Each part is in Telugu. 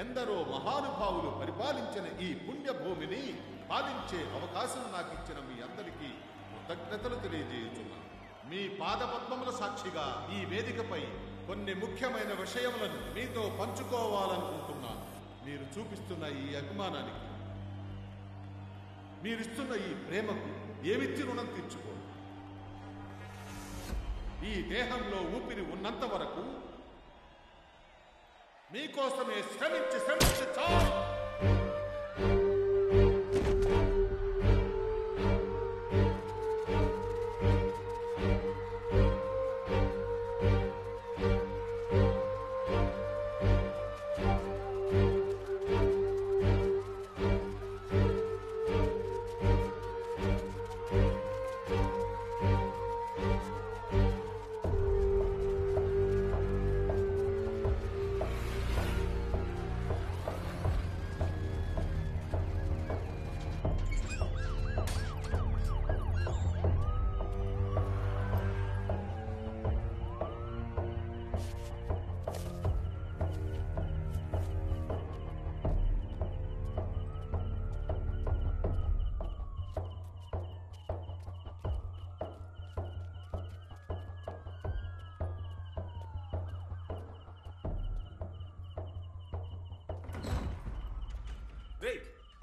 ఎందరో మహానుభావులు పరిపాలించిన ఈ పుణ్యభూమిని పాలించే అవకాశం నాకు ఇచ్చిన మీ అందరికీ కృతజ్ఞతలు తెలియజేయుచున్నాను. మీ పాదపద్మముల సాక్షిగా ఈ వేదికపై కొన్ని ముఖ్యమైన విషయములను మీతో పంచుకోవాలనుకుంటున్నాను. మీరు చూపిస్తున్న ఈ అభిమానానికి, మీరిస్తున్న ఈ ప్రేమకు ఏమిచ్చి రుణం తీర్చుకో. ఈ దేహంలో ఊపిరి ఉన్నంత వరకు మీకోసమే శ్రమించి చాలు.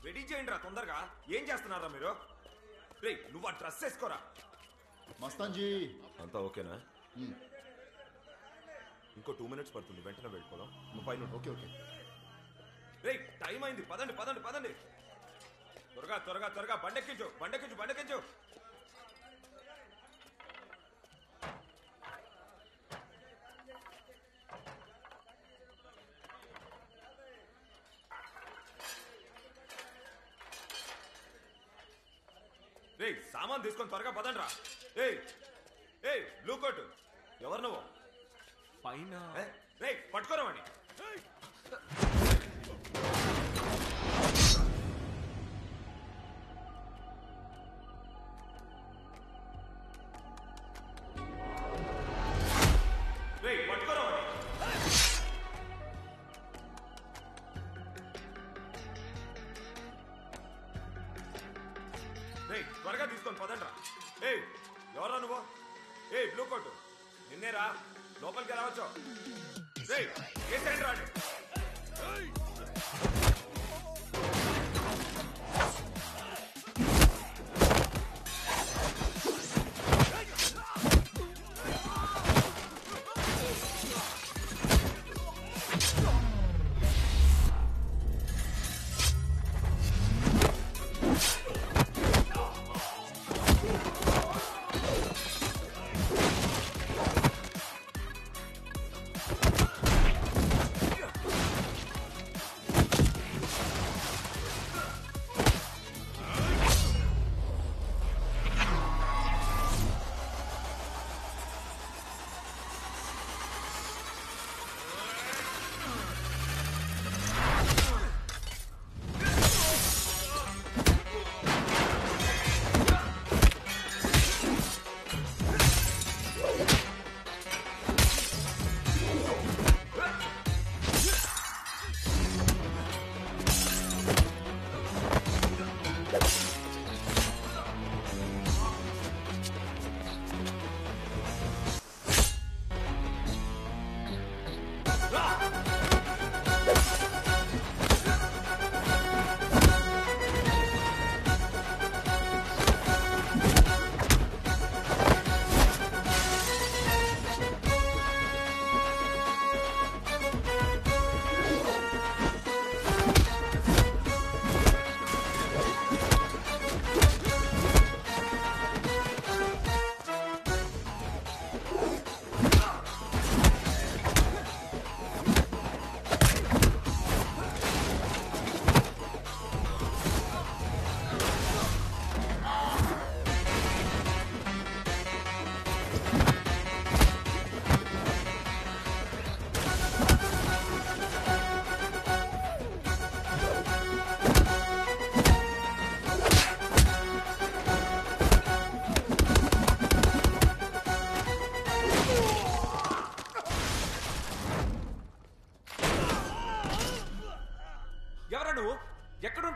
రెడీ చేయండి రా తొందరగా. ఏం చేస్తున్నారా మీరు? రే నువ్వు ఆ డ్రెస్ వేసుకోరా. మస్తాన్జీ అంతా ఓకేనా? ఇంకో 2 minutes పడుతుంది, వెంటనే వెళ్ళిపోదాం. నువ్వు పైన ఓకే ఓకే. రే టైం అయింది, పదండి పదండి పదండి. త్వరగా త్వరగా త్వరగా బండెక్కించు బండెక్కించు బండెక్కించు. రే సామాన్ తీసుకొని త్వరగా పదండి రా. ఏ బ్లూ కోట్ ఎవరు నువ్వు? పైన రే పట్టుకోరవాణి. రే పట్టుకోరవాణి. రే త్వరగా తీసుకొని పదండి రా. ఎవరా నువ్వు? బ్లూ కోట్ నిన్నేరా, లోపలికి రావచ్చు. రే కేసేంటి రాడు.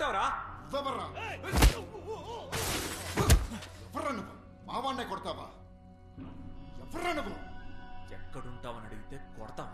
కొడతావరా? ఎవర్రా నువ్వు? మావాన్నే కొడతావా? ఎవర్రా నువ్వు? ఎక్కడుంటావని అడిగితే కొడతావా?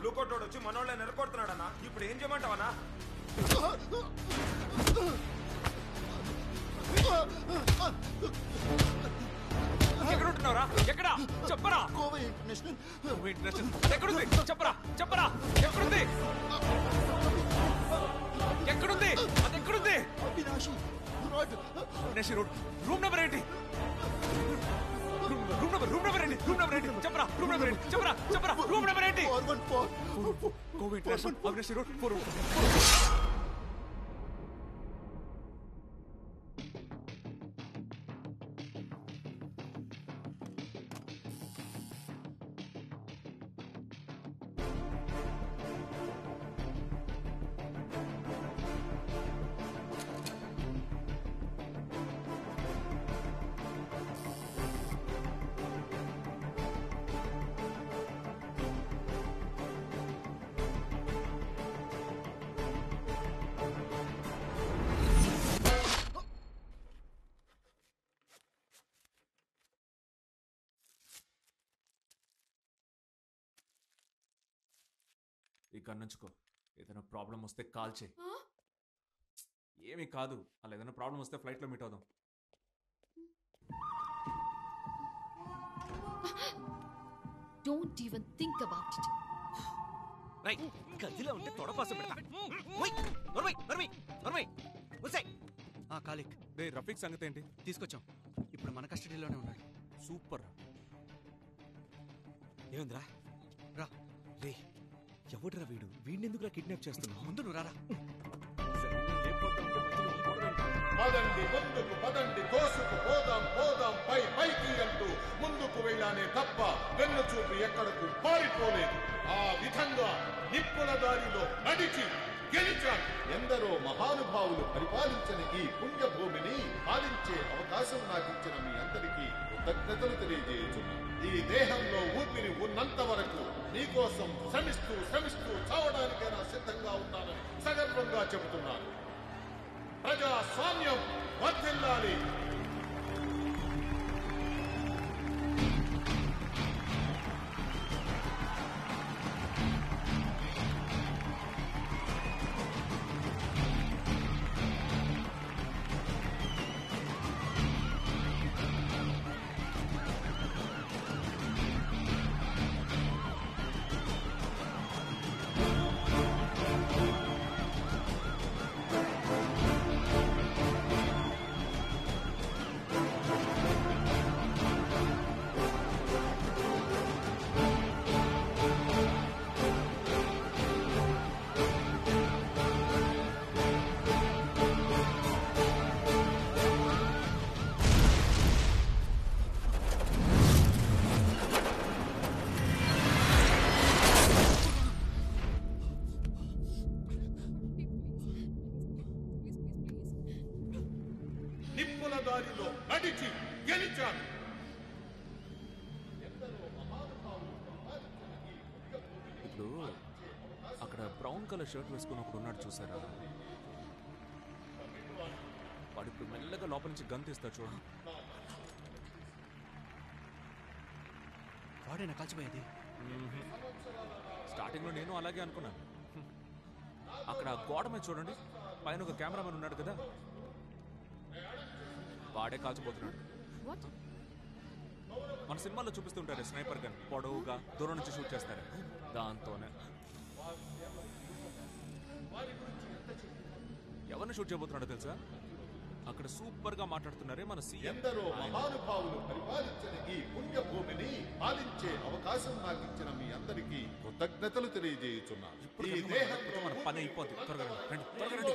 బ్లూ కోట్ వచ్చి మనోళ్ళని నెరకొడుతున్నాడన్నా. ఇప్పుడు ఏం చేయమంటావన్నా? ఎక్కడ ఉంటున్నావురా? ఎక్కడ చెప్పరా? గోవా ఇంటర్నేషనల్. ఎక్కడుంది చెప్పరా? చెప్పరా ఎక్కడుంది? ఎక్కడుంది? అది ఎక్కడుంది? అవినాషి రోడ్. అవినాషి రోడ్. రూమ్ నెంబర్ ఏంటి? రూమ్ నెంబర్ ఏంటి? చెప్పరా రూమ్ నెంబర్ ఏంటి? చెప్పరా రూమ్ నెంబర్ ఏంటి? 414 గోవా ఇంటర్నేషనల్ అవినాషి రోడ్ 4. ఇక్కడ నుంచుకో. ఏదైనా ప్రాబ్లం వస్తే కాల్ చేయి. ఏమీ కాదు. అలా ఏదైనా ప్రాబ్లం వస్తే ఫ్లైట్లో మీట్ అవుదాం. Don't even think about it. Right గదిలో ఉంటే తొడపాసం పెడతా. కాలిక్ రే రఫీక్ సంగతి ఏంటి? తీసుకొచ్చాం. ఇప్పుడు మన కస్టడీలోనే ఉన్నాడు. సూపర్. ఏముందిరా? రా రే, ఎవడురా వీడు? వీడినెందుకురా కిడ్నాప్ చేస్తున్నావు? ముందు నువ్వు రారా. పదండి ముందుకు, పదండి తోసుకు, పోదాం పైకి అంటూ ముందుకు వెళ్ళానే తప్ప వెన్ను చూపి ఎక్కడకు పారిపోలేదు. ఆ విధంగా నిప్పుల దారిలో నడిచి గెలిచాను. ఎందరో మహానుభావులు పరిపాలించిన ఈ పుణ్యభూమిని పాలించే అవకాశం నాకిచ్చిన మీ అందరికీ కృతజ్ఞతలు తెలియజేయుచున్నాను. ఈ దేహంలో ఊపిరి ఉన్నంత వరకు నీకోసం శ్రమిస్తూ చావడానికైనా సిద్ధంగా ఉన్నానని సగర్వంగా చెబుతున్నాను. ప్రజాస్వామ్యం వర్ధిల్లాలి. నిప్పుల దారిలో నడిచి గెలిచాను. ఇప్పుడు అక్కడ బ్రౌన్ కలర్ షర్ట్ వేసుకుని ఒకడు ఉన్నాడు చూసారా? వాడు ఇప్పుడు మెల్లగా లోపల నుంచి గన్ తీస్తాడు చూడండి. వాడేనా కాల్చిపోయేది? స్టార్టింగ్ లో నేను అలాగే అనుకున్నాను. అక్కడ గోడ మీద చూడండి, పైన ఒక కెమెరామెన్ ఉన్నాడు కదా, వాడే కాల్చిపోతున్నాడు. మన సినిమాలో చూపిస్తుంటారు స్నైపర్ గన్, పొడవుగా దూరం నుంచి షూట్ చేస్తారు. దాంతోనే ఎవరిని షూట్ చేయబోతున్నాడో తెలుసా? అక్కడ సూపర్ గా మాట్లాడుతున్నారే మన సీఎం. ఎందరో మహానుభావులు పరిపాలించిన ఈ పుణ్యభూమిని పాలించే అవకాశం నాకు ఇచ్చిన మీ అందరికీ కృతజ్ఞతలు తెలియజేయుచున్నాను. ఈ దేహంలో మన పని అయిపోద్ది. త్వరగా రండి, త్వరగా రండి.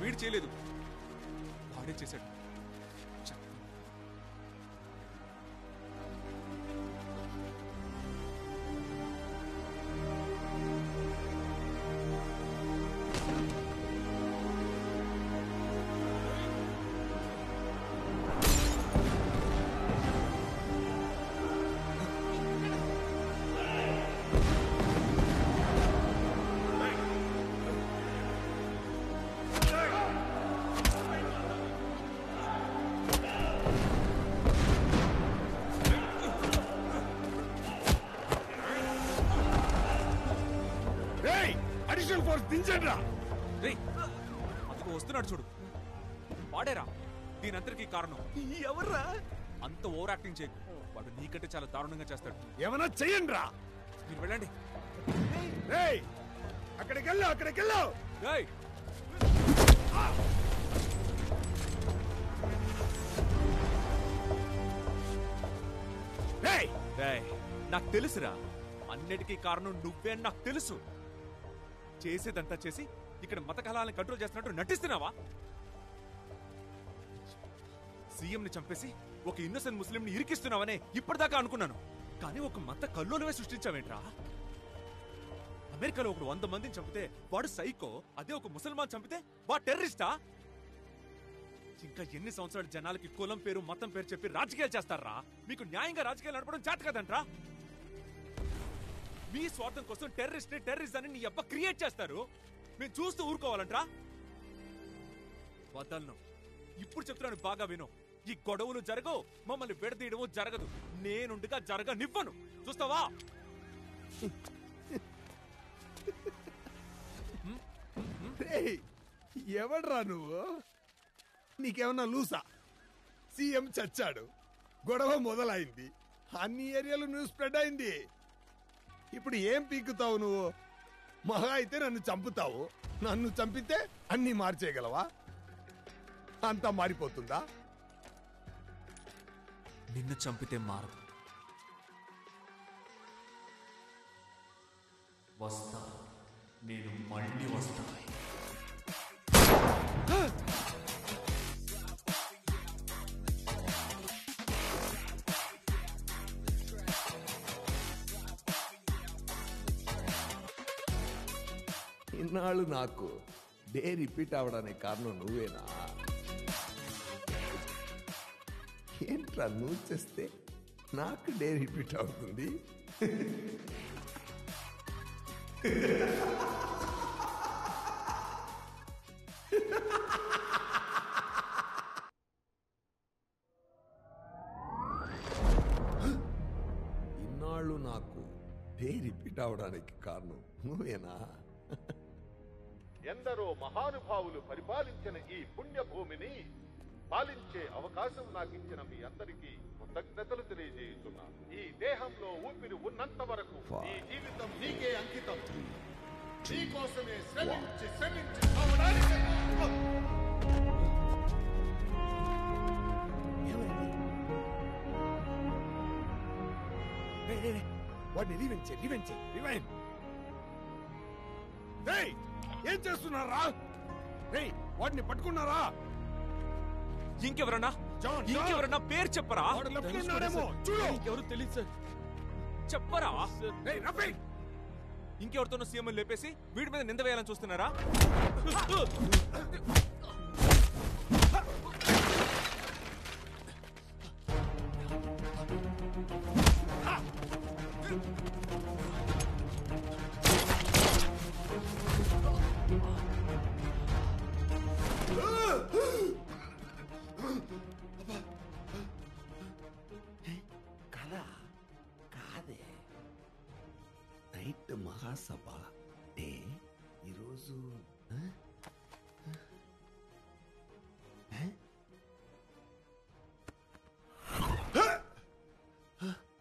వీడు చేయలేదు, వాడే చేశాడు. అందుకు వస్తున్నాడు చూడు, వాడేరా దీనంతటికీ కారణం. ఎవర్రా? అంత ఓవర్ యాక్టింగ్ చేయకు, వాడు నీకంటే చాలా దారుణంగా చేస్తాడు. ఏమన్నా చెయ్యండి రా. మీరు వెళ్ళండి. అక్కడికి వెళ్ళు, అక్కడికి వెళ్ళు. నాకు తెలుసురా, అన్నిటికీ కారణం నువ్వే అని నాకు తెలుసు. చేసేదంతా చేసి ఇక్కడ మత కళాలను కంట్రోల్ చేస్తున్నట్టు నటిస్తున్నావా? సీఎంని చంపేసి ఒక ఇన్నోసెంట్ ముస్లింని ఇరికిస్తున్నావనే ఇప్పటిదాకా అనుకున్నాను, కానీ ఒక మత కల్లోలమే సృష్టించావేంట్రా? అమెరికాలో ఒకడు 100 మందిని చంపితే వాడు సైకో, అదే ఒక ముసల్మాన్ చంపితే వాడు టెర్రరిస్టా? ఇంకా ఎన్ని సంవత్సరాలు జనాలకి కులం పేరు మతం పేరు చెప్పి రాజకీయాలు చేస్తారా? మీకు న్యాయంగా రాజకీయాలు నడపడం చేత కదంట్రా? మీ స్వార్థం కోసం టెర్రరిస్ట్ అని నీ అబ్బ క్రియేట్ చేస్తారు. మేము చూస్తూ ఊరుకోవాలంట్రా? వదలను. ఇప్పుడు చెప్తున్నాను, బాగా విను. ఈ గొడవలు జరగవు, మమ్మల్ని విడదీయడము జరగదు. నేనుండగా జరగనివ్వను. చూస్తావా? ఎవడ్రా నువ్వు? నీకేమన్నా లూసా? సీఎం చచ్చాడు, గొడవ మొదలైంది, అన్ని ఏరియాలో న్యూస్ స్ప్రెడ్ అయింది. ఇప్పుడు ఏం పీకుతావు నువ్వు? మహా అయితే నన్ను చంపుతావు. నన్ను చంపితే అన్ని మార్చేయగలవా? అంతా మారిపోతుందా? నిన్ను చంపితే మారదు. వస్తా, నేను మళ్ళీ వస్తా. ఇన్నాళ్ళు నాకు డే రిపీట్ అవడానికి కారణం నువ్వేనా? ఏంట్రా నువ్వు చేస్తే నాకు డే రిపీట్ అవుతుంది? ఇన్నాళ్ళు నాకు డే రిపీట్ అవడానికి కారణం నువ్వేనా? ఎందరో మహానుభావులు పరిపాలించిన ఈ పుణ్యభూమిని పాలించే అవకాశం నాకు ఇచ్చిన మీ అందరికీ కృతజ్ఞతలు తెలియజేస్తున్నాను. ఈ దేహంలో ఊపిరి ఉన్నంత వరకు ఈ జీవితం నీకే అంకితం. నీకోసమే శ్రమించి చావడానికి. వాడిని రివెంజ్. ఏం చేస్తున్నారా? వాడిని పట్టుకున్నారా? ఇంకెవరన్నా పేరు చెప్పరా? ఎవరు తెలియదు సార్. చెప్పరా? ఇంకెవరితోనో సీఎం లేపేసి వీడి మీద నింద వేయాలని చూస్తున్నారా? కాదే, నైట్ మహాసభ డే ఈరోజు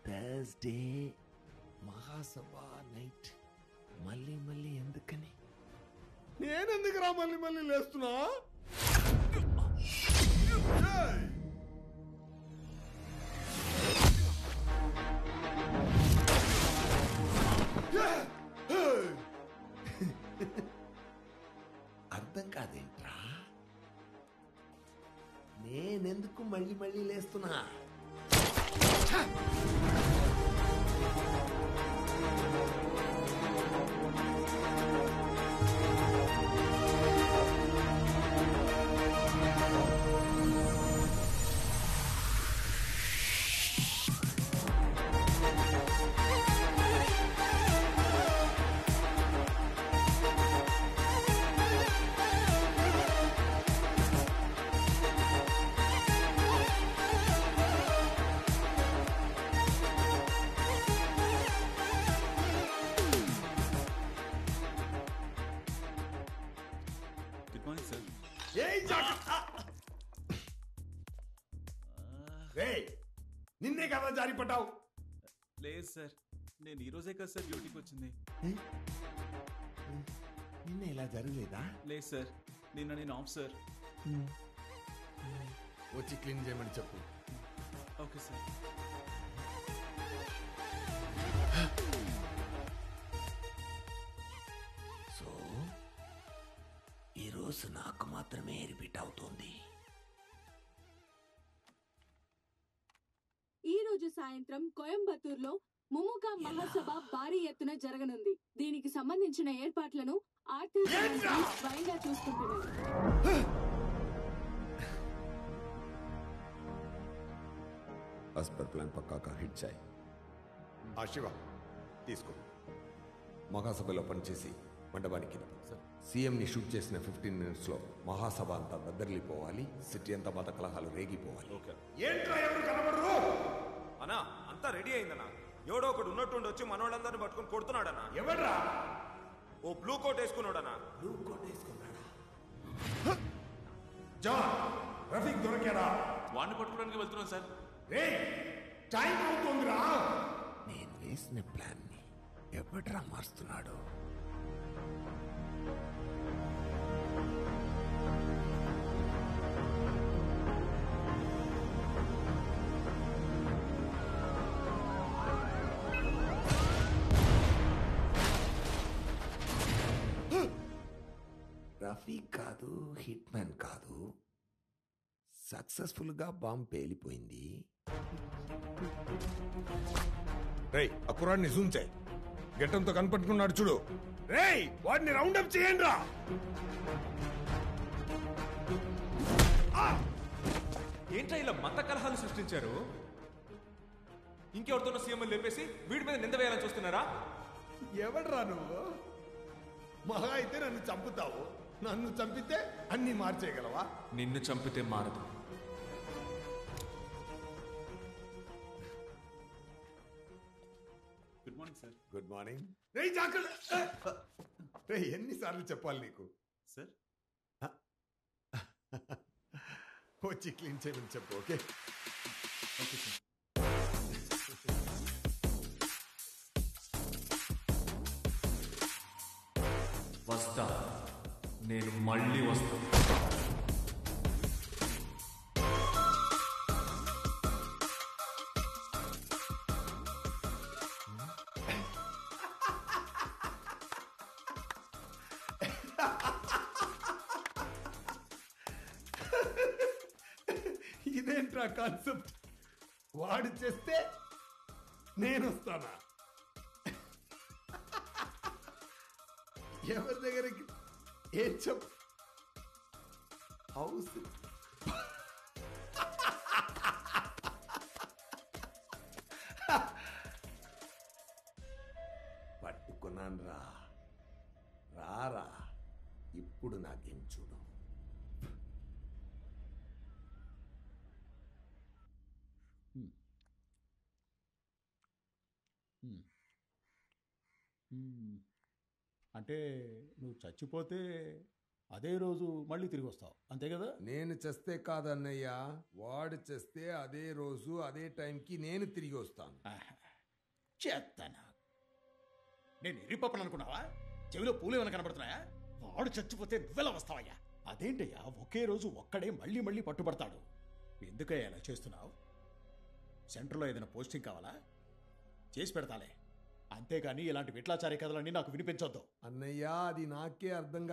థర్స్డే మహాసభ నైట్. మళ్ళీ ఎందుకని? నేనెందుకురా మళ్ళీ లేస్తున్నా? నేనెందుకు మళ్ళీ మళ్ళీ లేస్తున్నా? Good morning sir. నిన్నే కదా జారి పడ్డావు. లేదు సార్, నేను ఈ రోజే కదా సార్ డ్యూటీకి వచ్చింది. నిన్న ఇలా జరగలేదా? లేదు సార్, నిన్న నేను ఆఫ్ సార్. వచ్చి క్లీన్ చేయమని చెప్పు. Okay sir. సో ఈరోజు నాకు మాత్రమే రిపీట్ అవుతోంది. ఈ రోజు సాయంత్రం కోయంబత్తూరులో ముముకా మహాసభ భారీ ఎత్తున జరగనుంది. దీనికి సంబంధించిన ఏర్పాట్లను ఆర్టీ స్వయంగా చూసుకుంటున్నారు. as per plan పక్కా కా హిట్ చాయ్. ఆ శివ తీసుకో. మహాసభలో పనిచేసి మండపానికి సీఎంని షూట్ చేసిన 15 minutes లో మహాసభ అంతా దద్దరిల్లిపోవాలి, సిటీ అంతా మత కలహాలు రేగిపోవాలి. ఏంట్రా ఎవరు కనబడరు? అన్నా అంతా రెడీ అయిందన్నా. ఎవడో ఒకడు ఉన్నట్టుండి వచ్చి మనోళ్ళందరిని పట్టుకొని కొడుతున్నాడన్నా. ఎవడ్రా? ఓ బ్లూ కోట్ వేసుకున్నాడన్నా. బ్లూ కోట్ వేసుకున్నాడా? జాన్, రఫీక్ దొరికాడా? వాడిని పట్టుకోవడానికి వెళ్తున్నాను సార్. రే, టైం అవుతుందిరా. నేను వేసిన ప్లాన్ ని ఎవడ్రా మారుస్తున్నాడు? రఫీక్ కాదు, హిట్ మ్యాన్ కాదు, సక్సెస్ఫుల్ గా బాంబ్ పేలిపోయింది. రేయ్, ఆ కుర్రాడిని జూమ్ చేయి. గెట్టంతో కనపట్టుకున్నాడు చూడు. రేయ్, వాడిని రౌండప్ చేయండి రా. ఏంట్రా ఇలా మత కలహాలు సృష్టించారు? ఇంకెవరితోనో సీఎం లేపేసి వీడి మీద నింద వేయాలని చూస్తున్నారా? ఎవడ్రా నువ్వు? మహా అయితే నన్ను చంపుతావు. నన్ను చంపితే అన్ని మార్చేయగలవా? నిన్ను చంపితే మారదు. Good morning sir. Good morning. రేయ్ జాకల్, రేయ్ ఎన్నిసార్లు చెప్పాలి నీకు? సార్ వచ్చి క్లీన్ చేయమని చెప్పు. Okay okay sir. వస్తా, నేను మళ్ళీ వస్తా. ఇదేంట్రా కాన్సెప్ట్? వాడు చేస్తే నేను వస్తానా? ఎవరి దగ్గరికి ఏం చెప్పు? హౌస్ పట్టుకున్నాను రా. రారా, ఇప్పుడు నాకేం చూడు. అంటే నువ్వు చచ్చిపోతే అదే రోజు మళ్ళీ తిరిగి వస్తావు, అంతే కదా? నేను చేస్తే కాదన్నయ్య, వాడు చేస్తే అదే రోజు అదే టైంకి నేను తిరిగి వస్తాను. చేస్తానా? నేను ఎర్రిపప్పను అనుకున్నావా? చెవిలో పూలు ఏమైనా కనబడుతున్నాయా? వాడు చచ్చిపోతే నువ్వెలా వస్తావయ్యా? అదేంటయ్యా, ఒకే రోజు ఒక్కడే మళ్ళీ మళ్ళీ పట్టుబడతాడు. ఎందుకయ్యా ఇలా చేస్తున్నావు? సెంటర్లో ఏదైనా పోస్టింగ్ కావాలా? చేసి పెడతాలే. అంతేగాని ఇలాంటి విట్లాచారి కథలన్నీ నాకు వినిపించొద్దు. అన్నయ్య అది నాకే అర్థం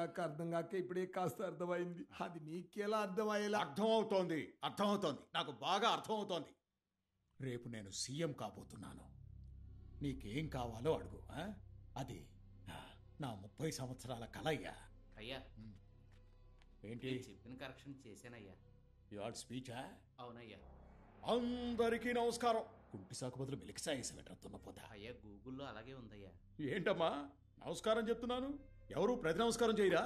కాక ఇప్పుడే కాస్త అర్థమైంది. అది నీకేలా అర్థమయ్యేలా? అర్థమవుతోంది, నాకు బాగా అర్థమవుతోంది. రేపు నేను సీఎం కాబోతున్నాను. నీకేం కావాలో అడుగు. అది నా 30 సంవత్సరాల కల అయ్యా. అయ్యా ఏంటి చెప్పిన కరెక్షన్ చేశానయ్యా. యువర్ స్పీచా? అవునయ్యా. అందరికీ నమస్కారం. కుంటి సాకు బదులు మిలికిసా వేసి పెట్టతున్న పోతా. అయ్యా గూగుల్లో అలాగే ఉందయ్యా. ఏంటమ్మా నమస్కారం చెప్తున్నాను, ఎవరు ప్రతి నమస్కారం చేయరా?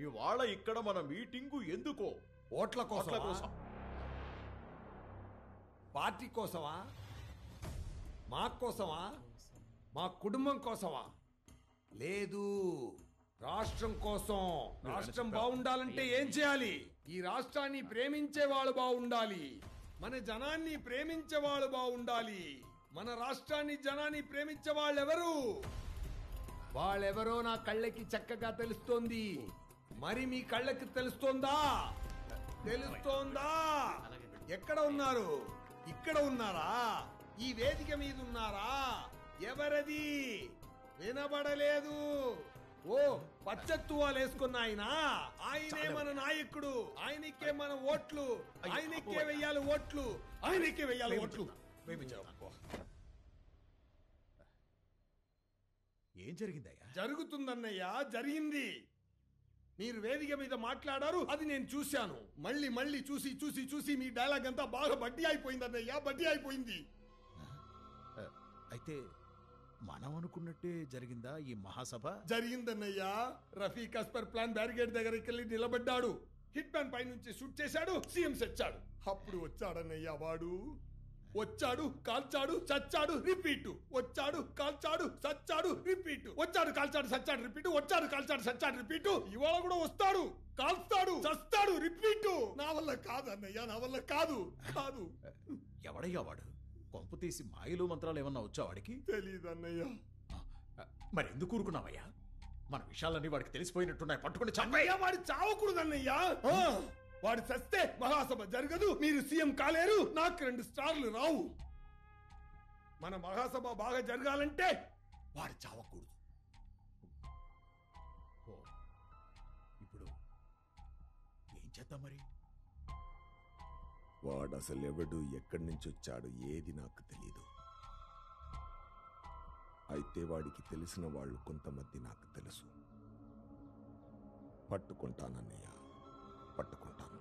ఇవాళ ఇక్కడ మన మీటింగు ఎందుకో? ఓట్ల కోసం. పార్టీ కోసమా? మా కోసమా? మా కుటుంబం కోసమా? లేదు, రాష్ట్రం కోసం. రాష్ట్రం బాగుండాలంటే ఏం చేయాలి? ఈ రాష్ట్రాన్ని ప్రేమించే వాళ్ళు బాగుండాలి. మన జనాన్ని ప్రేమించే వాళ్ళు బాగుండాలి. మన రాష్ట్రాన్ని జనాన్ని ప్రేమించే వాళ్ళెవరు? వాళ్ళెవరో నా కళ్ళకి చక్కగా తెలుస్తోంది. మరి మీ కళ్ళకి తెలుస్తోందా? తెలుస్తోందా? ఎక్కడ ఉన్నారు? ఇక్కడ ఉన్నారా? ఈ వేదిక మీద ఉన్నారా? ఎవరది? వినబడలేదు. ఓ పచ్చత్తువాలు వేసుకున్న ఆయనే మన నాయకుడు. ఆయనకే మన ఓట్లు. ఆయనకే వెయ్యాలి ఓట్లు. ఆయనకే వెయ్యాలి ఓట్లు. ఏం జరిగిందయ్యా? జరుగుతుందన్నయ్యా, జరిగింది. మీరు వేదిక మీద మాట్లాడారు, అది నేను చూశాను. మళ్ళీ మళ్ళీ చూసి చూసి చూసి మీ డైలాగ్ అంతా బాగా బడ్డీ అయిపోయిందన్నయ్యా, బడ్డీ అయిపోయింది. అయితే మనం అనుకున్నట్టే జరిగిందా ఈ మహాసభ? జరిగిందన్నయ్యా. రఫీక్ అస్పర్ ప్లాన్ బ్యారిగేడ్ దగ్గరికి వెళ్ళి నిలబడ్డాడు. హిట్ మ్యాన్ పై నుంచి షూట్ చేశాడు. సీఎం చచ్చాడు. అప్పుడు వచ్చాడన్నయ్యా వాడు. వచ్చాడు, కాల్చాడు, చచ్చాడు, రిపీట్. వచ్చాడు, కాల్చాడు, చచ్చాడు, రిపీట్. వచ్చాడు, కాల్చాడు, చచ్చాడు, రిపీట్. వచ్చాడు, కాల్చాడు, చచ్చాడు, రిపీట్. ఇవాళ కూడా వస్తాడు, కాల్స్తాడు, చస్తాడు, రిపీట్. నా వల్ల కాదు అన్నయ్యా, నా వల్ల కాదు. కాదు. ఎవడయ్యా వాడు? కొంపు తీసి మాయలు మంత్రాలు ఏమన్నా వచ్చా వాడికి? తెలీదు అన్నయ్యా. మరి ఎందుకు ఊరుకున్నావయ్యా? మన విషయాలన్నీ వాడికి తెలిసిపోయినట్టున్నాయి. పట్టుకుని చంపయ్యా. వాడి చావకూడదన్నయ్యా. వాడు చస్తే మహాసభ జరగదు, మీరు సీఎం కాలేరు, నాకు 2 స్టార్లు రావు. మన మహాసభ బాగా జరగాలంటే వాడు చావకూడదు. ఇప్పుడు ఏం చేద్దాం మరి? వాడు అసలు ఎవడు, ఎక్కడి నుంచి వచ్చాడు, ఏది నాకు తెలీదు. అయితే వాడికి తెలిసిన వాళ్ళు కొంతమంది నాకు తెలుసు. పట్టుకుంటానన్నయ్య, పట్టుకుంటాను.